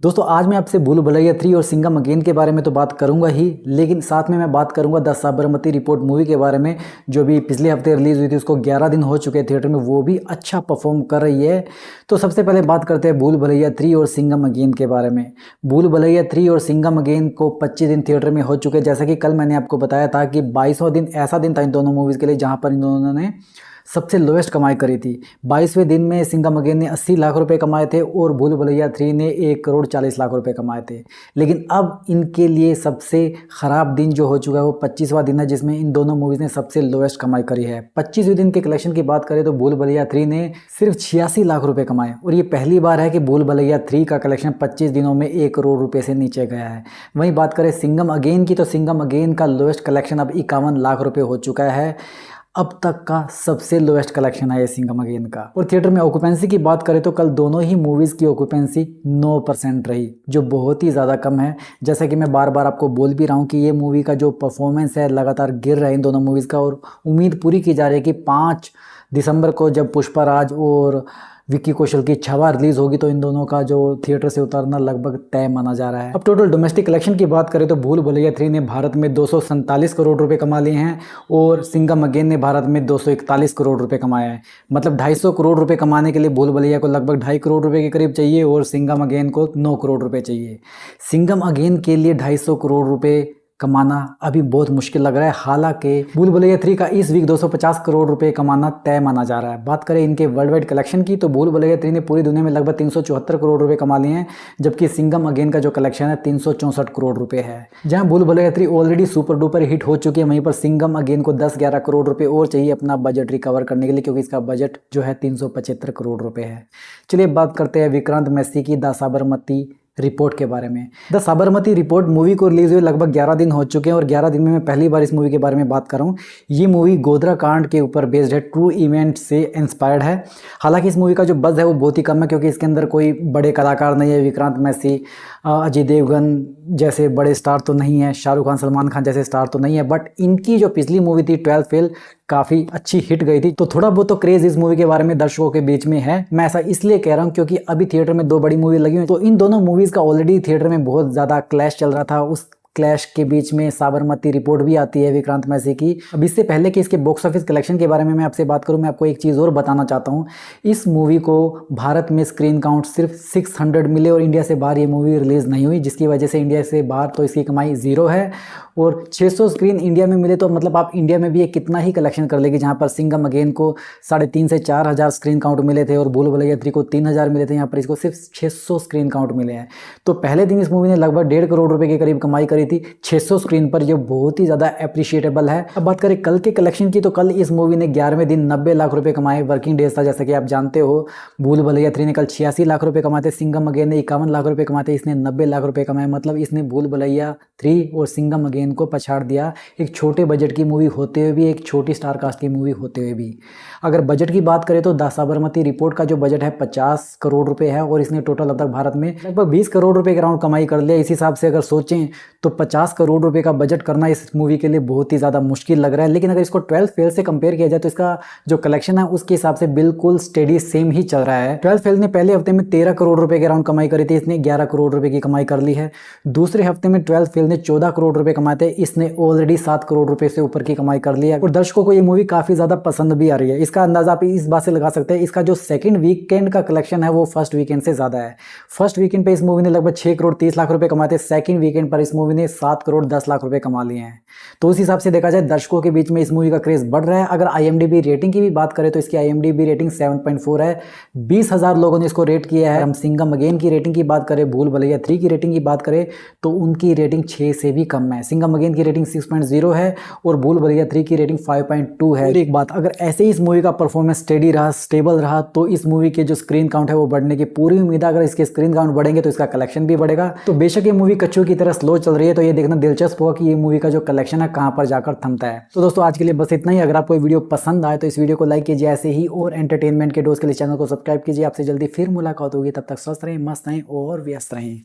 दोस्तों आज मैं आपसे भूल भुलैया 3 और सिंघम अगेन के बारे में तो बात करूंगा ही, लेकिन साथ में मैं बात करूंगा द साबरमती रिपोर्ट मूवी के बारे में, जो भी पिछले हफ्ते रिलीज़ हुई थी। उसको 11 दिन हो चुके हैं थिएटर में, वो भी अच्छा परफॉर्म कर रही है। तो सबसे पहले बात करते हैं भूल भुलैया 3 और सिंघम अगेन के बारे में। भूल भुलैया 3 और सिंघम अगेन को 25 दिन थिएटर में हो चुके हैं। जैसा कि कल मैंने आपको बताया था कि 22वां दिन ऐसा दिन था इन दोनों मूवीज़ के लिए जहाँ पर इन दोनों ने सबसे लोएस्ट कमाई करी थी। 22वें दिन में सिंघम अगेन ने 80 लाख रुपए कमाए थे और भूल भुलैया 3 ने 1 करोड़ 40 लाख रुपए कमाए थे। लेकिन अब इनके लिए सबसे ख़राब दिन जो हो चुका है वो 25वां दिन है, जिसमें इन दोनों मूवीज़ ने सबसे लोएस्ट कमाई करी है। 25वें दिन के कलेक्शन की बात करें तो भूल भुलैया 3 ने सिर्फ 86 लाख रुपए कमाए, और ये पहली बार है कि भूल भुलैया 3 का कलेक्शन 25 दिनों में 1 करोड़ रुपए से नीचे गया है। वहीं बात करें सिंघम अगेन की, तो सिंघम अगेन का लोएस्ट कलेक्शन अब 51 लाख रुपए हो चुका है। अब तक का सबसे लोएस्ट कलेक्शन है ये सिंघम अगेन का। और थिएटर में ऑक्यूपेंसी की बात करें तो कल दोनों ही मूवीज़ की ऑक्यूपेंसी 9% रही, जो बहुत ही ज़्यादा कम है। जैसा कि मैं बार बार आपको बोल भी रहा हूँ कि ये मूवी का जो परफॉर्मेंस है लगातार गिर रहा है इन दोनों मूवीज़ का, और उम्मीद पूरी की जा रही है कि 5 दिसंबर को जब पुष्पराज और विक्की कौशल की छावा रिलीज होगी तो इन दोनों का जो थिएटर से उतरना लगभग तय माना जा रहा है। अब टोटल डोमेस्टिक कलेक्शन की बात करें तो भूल भुलैया 3 ने भारत में 247 करोड़ रुपए कमा लिए हैं, और सिंघम अगेन ने भारत में 241 करोड़ रुपए कमाए हैं। मतलब 250 करोड़ रुपए कमाने के लिए भूल भुलैया को लगभग 2.5 करोड़ रुपए के करीब चाहिए, और सिंघम अगेन को 9 करोड़ रुपए चाहिए। सिंघम अगेन के लिए 250 करोड़ रुपए कमाना अभी बहुत मुश्किल लग रहा है। हालांकि भूल भुलैया 3 का इस वीक 250 करोड़ रुपए कमाना तय माना जा रहा है। बात करें इनके वर्ल्ड वाइड कलेक्शन की, तो भूल भुलैया 3 ने पूरी दुनिया में लगभग 374 करोड़ रुपए कमा लिए हैं, जबकि सिंघम अगेन का जो कलेक्शन है 364 करोड़ रुपए है। जहां भूल Bhulaiyaa 3 already super duper hit हो चुकी है, वहीं पर सिंघम अगेन को 10-11 करोड़ रुपए और चाहिए अपना बजट रिकवर करने के लिए, क्योंकि इसका बजट जो है 375 करोड़ रुपए है। चलिए बात करते हैं विक्रांत मैसी की द साबरमती रिपोर्ट के बारे में। द साबरमती रिपोर्ट मूवी को रिलीज हुए लगभग 11 दिन हो चुके हैं, और 11 दिन में मैं पहली बार इस मूवी के बारे में बात कर रहा हूँ। ये मूवी गोधरा कांड के ऊपर बेस्ड है, ट्रू इवेंट से इंस्पायर्ड है। हालांकि इस मूवी का जो बज़ है वो बहुत ही कम है, क्योंकि इसके अंदर कोई बड़े कलाकार नहीं है। विक्रांत मैसी, अजय देवगन जैसे बड़े स्टार तो नहीं है, शाहरुख खान, सलमान खान जैसे स्टार तो नहीं है। बट इनकी जो पिछली मूवी थी 12 फेल काफ़ी अच्छी हिट गई थी, तो थोड़ा बहुत तो क्रेज़ इस मूवी के बारे में दर्शकों के बीच में है। मैं ऐसा इसलिए कह रहा हूँ क्योंकि अभी थिएटर में 2 बड़ी मूवी लगी हुई, तो इन दोनों मूवीज़ का ऑलरेडी थिएटर में बहुत ज़्यादा क्लैश चल रहा था। उस क्लैश के बीच में साबरमती रिपोर्ट भी आती है विक्रांत मैसी की। अब इससे पहले कि इसके बॉक्स ऑफिस कलेक्शन के बारे में मैं आपसे बात करूं, मैं आपको एक चीज़ और बताना चाहता हूं। इस मूवी को भारत में स्क्रीन काउंट सिर्फ 600 मिले, और इंडिया से बाहर ये मूवी रिलीज़ नहीं हुई, जिसकी वजह से इंडिया से बाहर तो इसकी कमाई 0 है। और 600 स्क्रीन इंडिया में मिले तो मतलब आप इंडिया में भी ये कितना ही कलेक्शन कर लेगी, जहाँ पर सिंघम अगेन को 3.5 से 4 हज़ार स्क्रीन काउंट मिले थे, और भूल भुलैया 3 को 3000 मिले थे। यहाँ पर इसको सिर्फ 600 स्क्रीन काउंट मिले हैं। तो पहले दिन इस मूवी ने लगभग 1.5 करोड़ रुपए के करीब कमाई करी थी 600 स्क्रीन पर, जो बहुत ही ज़्यादा अप्रिशिएटेबल है। अब बात करें कल के कलेक्शन की, तो कल इस मूवी ने 11वें दिन 90 लाख रुपए कमाए। वर्किंग डेज था, जैसा कि आप जानते हो। भूल भुलैया 3 ने कल 86 लाख रुपए कमाए थे, सिंघम अगेन ने 51 लाख रुपए कमाए थे, इसने 90 लाख रुपए कमाए। मतलब इसने भूल भुलैया 3 और सिंघम अगेन को पछाड़ दिया, एक छोटे बजट की मूवी होते हुए भी, एक छोटी स्टार कास्ट की मूवी होते हुए भी। अगर बजट की बात करें तो द साबरमती रिपोर्ट का जो बजट है 50 करोड़ रुपए है, और इसने टोटल अब तक भारत में लगभग 20 करोड़ रुपए के अराउंड कमाई कर लिया। इस हिसाब से अगर सोचें तो 50 करोड़ रुपए का बजट करना इस मूवी के लिए बहुत ही ज़्यादा मुश्किल लग रहा है। लेकिन अगर इसको 12 फेल से कंपेयर किया जाए तो इसका जो कलेक्शन है उसके हिसाब से बिल्कुल स्टेडी सेम ही चल रहा है। 12 फेल ने पहले हफ्ते में 13 करोड़ रुपए के अराउंड कमाई करी थी, इसने 11 करोड़ रुपए की कमाई कर ली है। दूसरे हफ्ते में 12 फेल ने 14 करोड़ रुपए कमाए थे, इसने ऑलरेडी 7 करोड़ रुपए से ऊपर की कमाई कर ली है, और दर्शकों को ये मूवी काफ़ी ज़्यादा पसंद भी आ रही है। इसका अंदाजा आप इस बात से लगा सकते हैं, इसका जो सेकंड वीकेंड का कलेक्शन है वो फर्स्ट वीकेंड से ज़्यादा है। फर्स्ट वीकेंड पे इस मूवी ने लगभग 6 करोड़ 30 लाख रुपए कमाए थे, सेकंड वीकेंड पर इस मूवी ने 7 करोड़ 10 लाख रुपए कमा लिए हैं। तो उस हिसाब से देखा जाए दर्शकों के बीच में इस मूवी का क्रेज बढ़ रहा है। अगर IMDb रेटिंग की भी बात करें तो इसकी IMDb रेटिंग 7.4 है, 20,000 लोगों ने इसको रेट किया है। हम सिंघम अगेन की रेटिंग की बात करें, भूल भुलैया 3 की रेटिंग की बात करें तो उनकी रेटिंग 6 से भी कम है। सिंघम अगेन की रेटिंग 6.0 है, और भूल भुलैया 3 की रेटिंग 5.2 है। और एक बात, अगर ऐसे ही इस मूवी का परफॉर्मेंस स्टेडी रहा, स्टेबल रहा, तो इस मूवी के जो स्क्रीन काउंट है वो बढ़ने की पूरी उम्मीद है। अगर इसके स्क्रीन काउंट बढ़ेंगे तो इसका कलेक्शन भी बढ़ेगा। तो बेशक ये मूवी कच्चू की तरह स्लो चल रही है, तो ये देखना दिलचस्प होगा कि ये मूवी का जो कलेक्शन है कहां पर जाकर थमता है। तो दोस्तों आज के लिए बस इतना ही। अगर आपको ये वीडियो पसंद आए तो इस वीडियो को लाइक कीजिए, ऐसे ही और एंटरटेनमेंट के डोज के लिए चैनल को सब्सक्राइब कीजिए। आपसे जल्दी फिर मुलाकात होगी, तब तक स्वस्थ रहें, मस्त रहें और व्यस्त रहें।